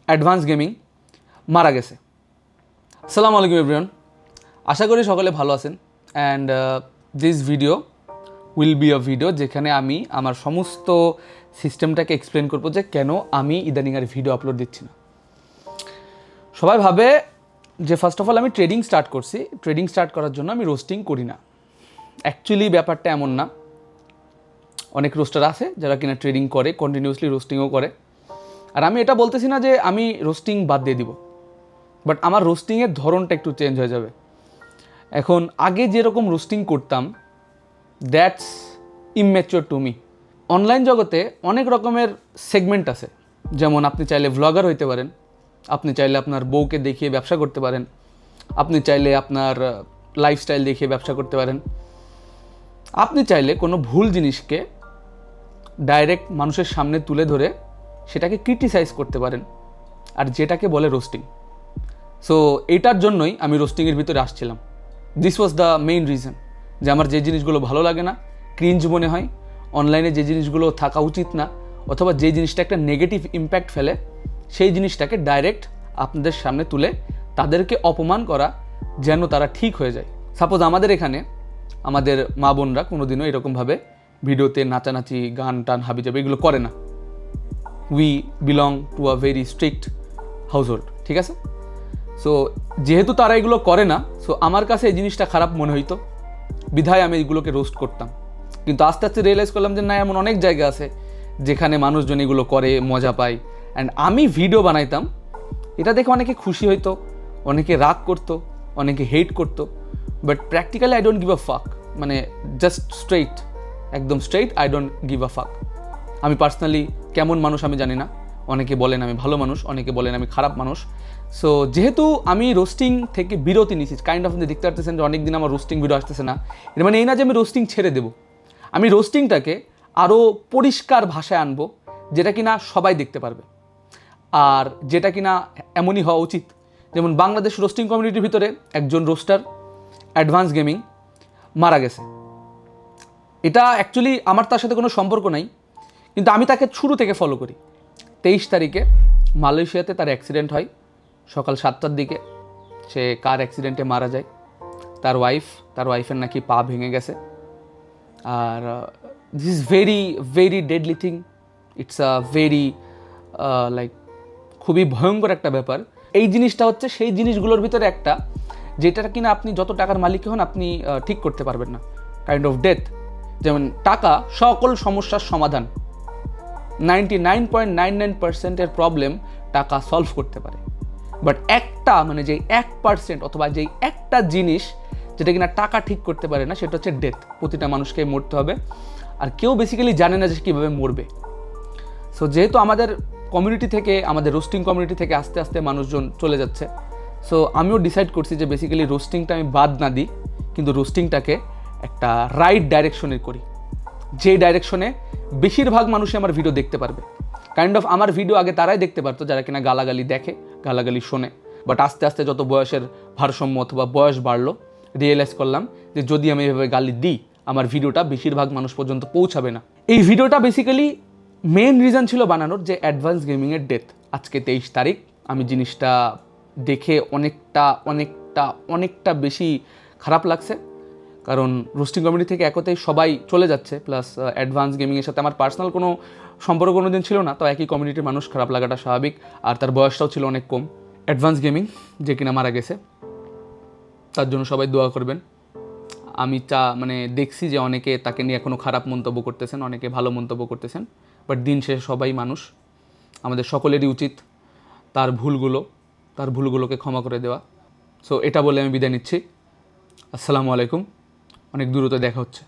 Advance gaming মারা গেছে। আসসালামু আলাইকুম এভরিওয়ান, আশা করি সকলে ভালো আছেন। And this video will be a video যেখানে আমি আমার সমস্ত সিস্টেমটাকে এক্সপ্লেন করবো যে কেন আমি ইদানিং আর ভিডিও আপলোড দিচ্ছি না। সবাই ভাবে যে ফার্স্ট অফ অল আমি ট্রেডিং স্টার্ট করছি, ট্রেডিং স্টার্ট করার জন্য আমি রোস্টিং করি না। অ্যাকচুয়ালি ব্যাপারটা এমন না। অনেক রোস্টার আছে যারা কিনা ট্রেডিং করে, কন্টিনিউয়াসলি রোস্টিংও করে। আর আমি এটা বলতেছি না যে আমি রোস্টিং বাদ দিয়ে দিব, বাট আমার রোস্টিংয়ের ধরনটা একটু চেঞ্জ হয়ে যাবে। এখন আগে যেরকম রোস্টিং করতাম, that's immature to me. Online জগতে অনেক রকমের সেগমেন্ট আছে। যেমন আপনি চাইলে ভ্লগার হইতে পারেন, আপনি চাইলে আপনার বউকে দেখিয়ে ব্যবসা করতে পারেন, আপনি চাইলে আপনার লাইফস্টাইল দেখিয়ে ব্যবসা করতে পারেন, আপনি চাইলে কোনো ভুল জিনিসকে ডাইরেক্ট মানুষের সামনে তুলে ধরে সেটাকে ক্রিটিসাইজ করতে পারেন, আর যেটাকে বলে রোস্টিং। সো এইটার জন্যই আমি রোস্টিংয়ের ভিতরে আসছিলাম। This was the main reason যে আমার যে জিনিসগুলো ভালো লাগে না, ক্রিঞ্জ মনে হয়, অনলাইনে যে জিনিসগুলো থাকা উচিত না, অথবা যে জিনিসটা একটা নেগেটিভ ইম্প্যাক্ট ফেলে, সেই জিনিসটাকে ডাইরেক্ট আপনাদের সামনে তুলে তাদেরকে অপমান করা যেন তারা ঠিক হয়ে যায়। সাপোজ আমাদের এখানে আমাদের মা বোনরা কোনোদিনও এরকমভাবে ভিডিওতে নাচানাচি, গান টান, হাবিজাবি এগুলো করে না। We belong to a very strict household, ঠিক আছে? সো যেহেতু তারা এগুলো করে না, সো আমার কাছে এই জিনিসটা খারাপ মনে হইতো, বিধায় আমি এগুলোকে রোস্ট করতাম। কিন্তু আস্তে আস্তে রিয়েলাইজ করলাম যে না, এমন অনেক জায়গা আছে যেখানে মানুষজন এগুলো করে, মজা পায়। অ্যান্ড আমি ভিডিও বানাইতাম, এটা দেখে অনেকে খুশি হইতো, অনেকে রাগ করতো, অনেকে হেট করতো, but practically I don't give a fuck. মানে জাস্ট স্ট্রেইট, একদম straight, I don't give a fuck. আমি পার্সোনালি কেমন মানুষ আমি জানি না। অনেকে বলেন আমি ভালো মানুষ, অনেকে বলেন আমি খারাপ মানুষ। সো যেহেতু আমি রোস্টিং থেকে বিরতি নিয়েছি, কাইন্ড অফ দেখতে পারতেছেন যে অনেকদিন আমার রোস্টিং ভিডিও আসতেছে না। এর মানে এই না যে আমি রোস্টিং ছেড়ে দেবো। আমি রোস্টিংটাকে আরও পরিষ্কার ভাষায় আনবো, যেটা কিনা সবাই দেখতে পারবে, আর যেটা কিনা এমনই হওয়া উচিত। যেমন বাংলাদেশ রোস্টিং কমিউনিটির ভিতরে একজন রোস্টার, অ্যাডভান্স গেমিং, মারা গেছে। এটা অ্যাকচুয়ালি আমার তার সাথে কোনো সম্পর্ক নাই, কিন্তু আমি তাকে শুরু থেকে ফলো করি। 23 তারিখে মালয়েশিয়াতে তার অ্যাক্সিডেন্ট হয় সকাল 7টার দিকে। সে কার অ্যাক্সিডেন্টে মারা যায়। তার ওয়াইফের নাকি পা ভেঙে গেছে। আর this is very very deadly thing. It's a very like খুবই ভয়ঙ্কর একটা ব্যাপার। এই জিনিসটা হচ্ছে সেই জিনিসগুলোর ভিতরে একটা, যেটা কিনা আপনি যত টাকার মালিক হন আপনি ঠিক করতে পারবেন না। Kind of death. যেমন টাকা সকল সমস্যার সমাধান, 99.99% প্রবলেম টাকা সলভ করতে পারে। বাট একটা মানে যেই 1% অথবা যেই একটা জিনিস যেটা কিনা টাকা ঠিক করতে পারে না, সেটা হচ্ছে ডেথ। প্রতিটা মানুষকে মরতে হবে, আর কেউ বেসিক্যালি জানে না যে কীভাবে মরবে। সো যেহেতু আমাদের কমিউনিটি থেকে, আমাদের রোস্টিং কমিউনিটি থেকে আস্তে আস্তে মানুষজন চলে যাচ্ছে, সো আমিও ডিসাইড করছি যে বেসিক্যালি রোস্টিংটা আমি বাদ না দিই, কিন্তু রোস্টিংটাকে একটা রাইট ডাইরেকশনে করি, যে ডাইরেকশনে বেশিরভাগ মানুষই আমার ভিডিও দেখতে পারবে। কাইন্ড অফ আমার ভিডিও আগে তারাই দেখতে পারতো যারা কিনা গালাগালি দেখে, গালাগালি শোনে। বাট আস্তে আস্তে যত বয়সের ভারসাম্য অথবা বয়স বাড়লো, রিয়েলাইজ করলাম যে যদি আমি এভাবে গালি দিই, আমার ভিডিওটা বেশিরভাগ মানুষ পর্যন্ত পৌঁছাবে না। এই ভিডিওটা বেসিক্যালি মেন রিজন ছিল বানানোর যে অ্যাডভান্স গেমিংয়ের ডেথ। আজকে 23 তারিখ। আমি জিনিসটা দেখে অনেকটা বেশি খারাপ লাগছে, কারণ রোস্টিং কমিউনিটি থেকে একতেই সবাই চলে যাচ্ছে, প্লাস অ্যাডভান্স গেমিংয়ের সাথে আমার পার্সোনাল কোনো সম্পর্ক কোনো দিন ছিল না। তো একই কমিউনিটির মানুষ, খারাপ লাগাটা স্বাভাবিক। আর তার বয়সটাও ছিল অনেক কম। অ্যাডভান্স গেমিং যে কিনা মারা গেছে, তার জন্য সবাই দোয়া করবেন। আমি দেখছি যে অনেকে তাকে নিয়ে এখনও খারাপ মন্তব্য করতেছেন, অনেকে ভালো মন্তব্য করতেছেন, বাট দিন শেষে সবাই মানুষ। আমাদের সকলেরই উচিত তার ভুলগুলোকে ক্ষমা করে দেওয়া। সো এটা বলে আমি বিদায় নিচ্ছি। আসসালামু আলাইকুম। অনেক দ্রুত দেখা হচ্ছে।